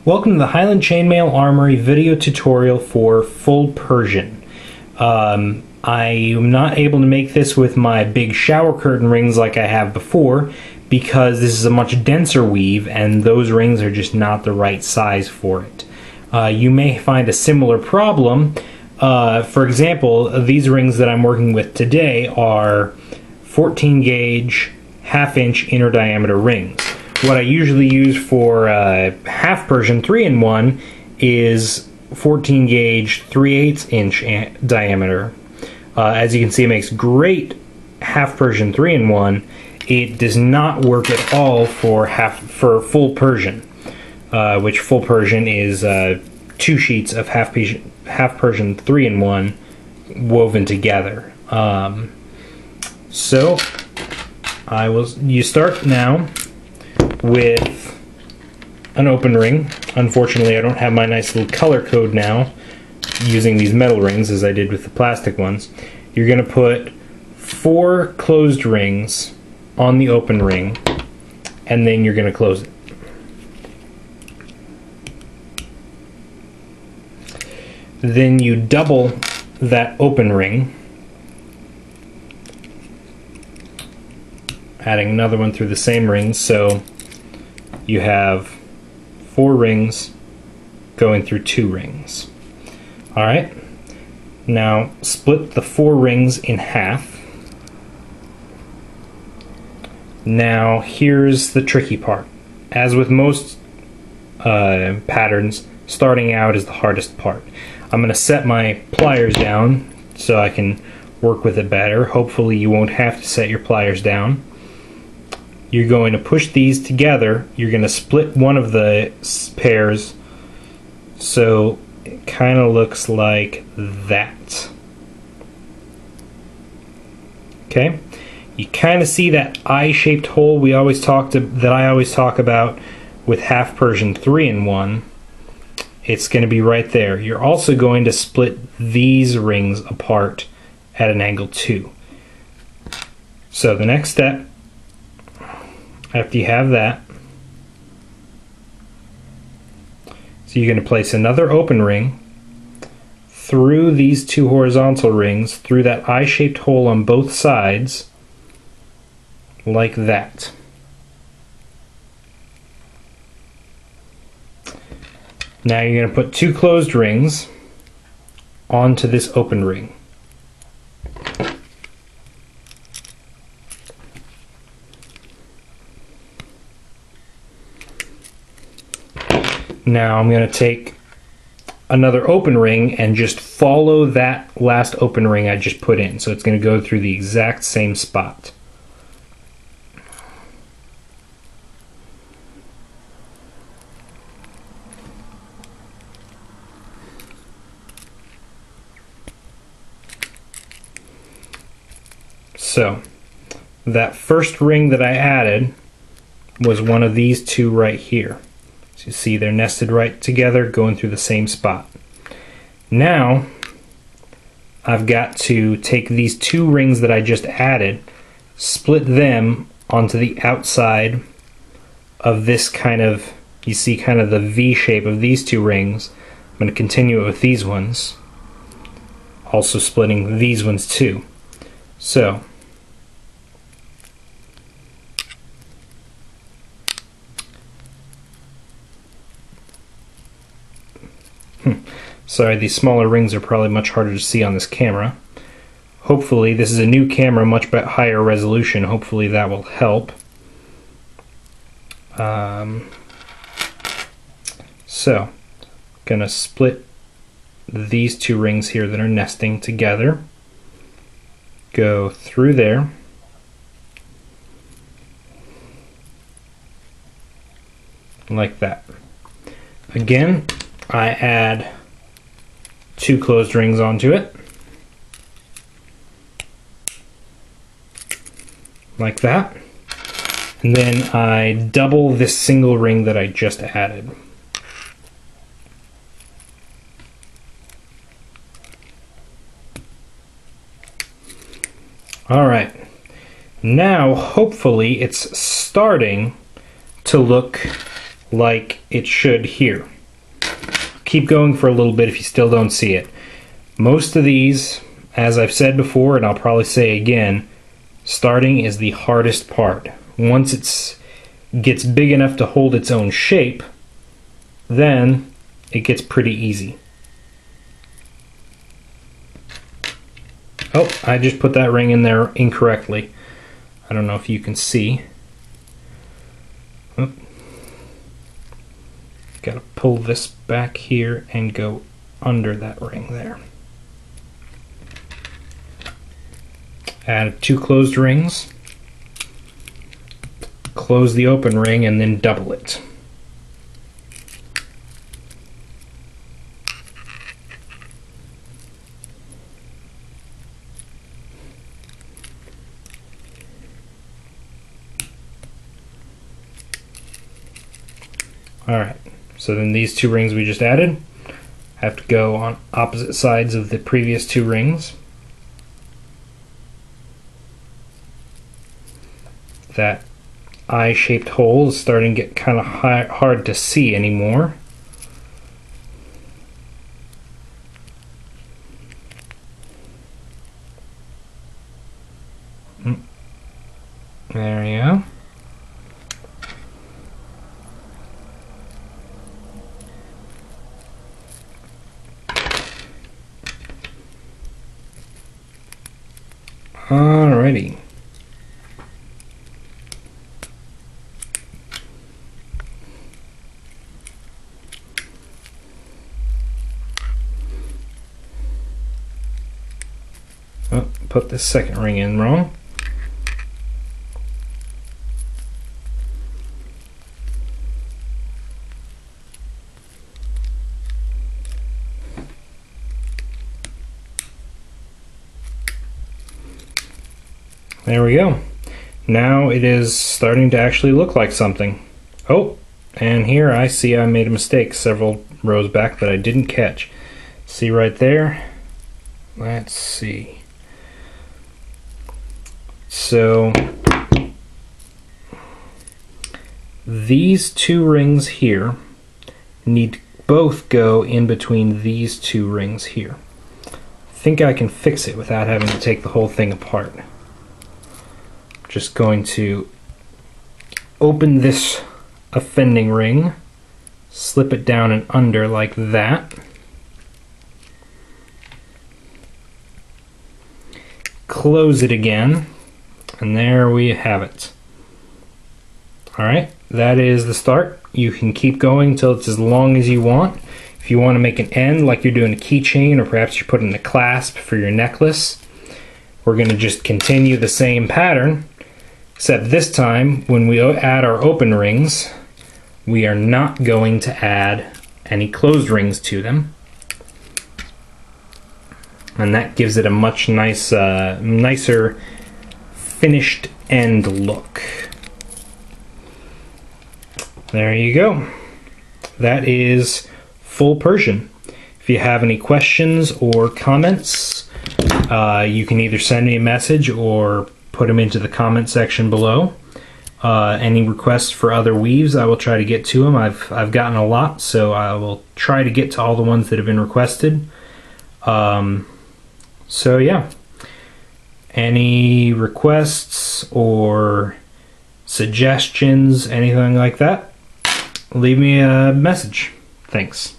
Welcome to the Highland Chainmail Armory video tutorial for full Persian. I am not able to make this with my big shower curtain rings like I have before because this is a much denser weave and those rings are just not the right size for it. You may find a similar problem. For example, these rings that I'm working with today are 14 gauge half-inch inner diameter rings. What I usually use for half Persian 3-in-1 is 14 gauge 3/8 inch diameter. As you can see, it makes great half Persian 3-in-1. It does not work at all for full Persian, which full Persian is 2 sheets of half Persian 3-in-1 woven together. So you start now with an open ring. Unfortunately, I don't have my nice little color code now using these metal rings as I did with the plastic ones. You're going to put 4 closed rings on the open ring and then you're going to close it. Then you double that open ring, adding another one through the same rings, so you have 4 rings going through 2 rings. Alright, now split the 4 rings in half. Now here's the tricky part. As with most patterns, starting out is the hardest part. I'm going to set my pliers down so I can work with it better. Hopefully you won't have to set your pliers down. You're going to push these together. You're going to split one of the pairs so it kind of looks like that. Okay? You kind of see that eye-shaped hole that I always talk about with half Persian 3-in-1. It's going to be right there. You're also going to split these rings apart at an angle 2. So the next step, after you have that, so you're going to place another open ring through these 2 horizontal rings, through that eye-shaped hole on both sides, like that. Now you're going to put 2 closed rings onto this open ring. Now I'm going to take another open ring and just follow that last open ring I just put in. So it's going to go through the exact same spot. So that first ring that I added was one of these 2 right here. So you see they're nested right together, going through the same spot. Now I've got to take these 2 rings that I just added, split them onto the outside of this kind of, you see kind of the V shape of these 2 rings. I'm going to continue it with these ones, also splitting these ones too. So sorry, these smaller rings are probably much harder to see on this camera. Hopefully, this is a new camera, much higher resolution. Hopefully that will help. So, gonna split these 2 rings here that are nesting together. Go through there. Like that. Again, I add 2 closed rings onto it, like that, and then I double this single ring that I just added. Alright, now hopefully it's starting to look like it should here. keep going for a little bit if you still don't see it. Most of these, as I've said before, and I'll probably say again, starting is the hardest part. Once it gets big enough to hold its own shape, then it gets pretty easy. Oh, I just put that ring in there incorrectly. I don't know if you can see. Oh. Gotta pull this back here and go under that ring there. Add 2 closed rings. Close the open ring and then double it. Alright, so then these 2 rings we just added have to go on opposite sides of the previous 2 rings. That eye-shaped hole is starting to get kind of hard to see anymore. There we go. Alrighty. Oh, put this second ring in wrong. There we go. Now it is starting to actually look like something. Oh, and here I see I made a mistake several rows back that I didn't catch. See right there? Let's see. So these 2 rings here need to both go in between these 2 rings here. I think I can fix it without having to take the whole thing apart. Just going to open this offending ring, slip it down and under like that. Close it again, and there we have it. Alright, that is the start. You can keep going until it's as long as you want. If you want to make an end, like you're doing a keychain, or perhaps you're putting a clasp for your necklace, we're going to just continue the same pattern, except this time, when we add our open rings, we are not going to add any closed rings to them. And that gives it a much nicer finished end look. There you go. That is full Persian. If you have any questions or comments, you can either send me a message or put them into the comment section below. Any requests for other weaves, I will try to get to them. I've gotten a lot, so I will try to get to all the ones that have been requested. So yeah, any requests or suggestions, anything like that, leave me a message. Thanks.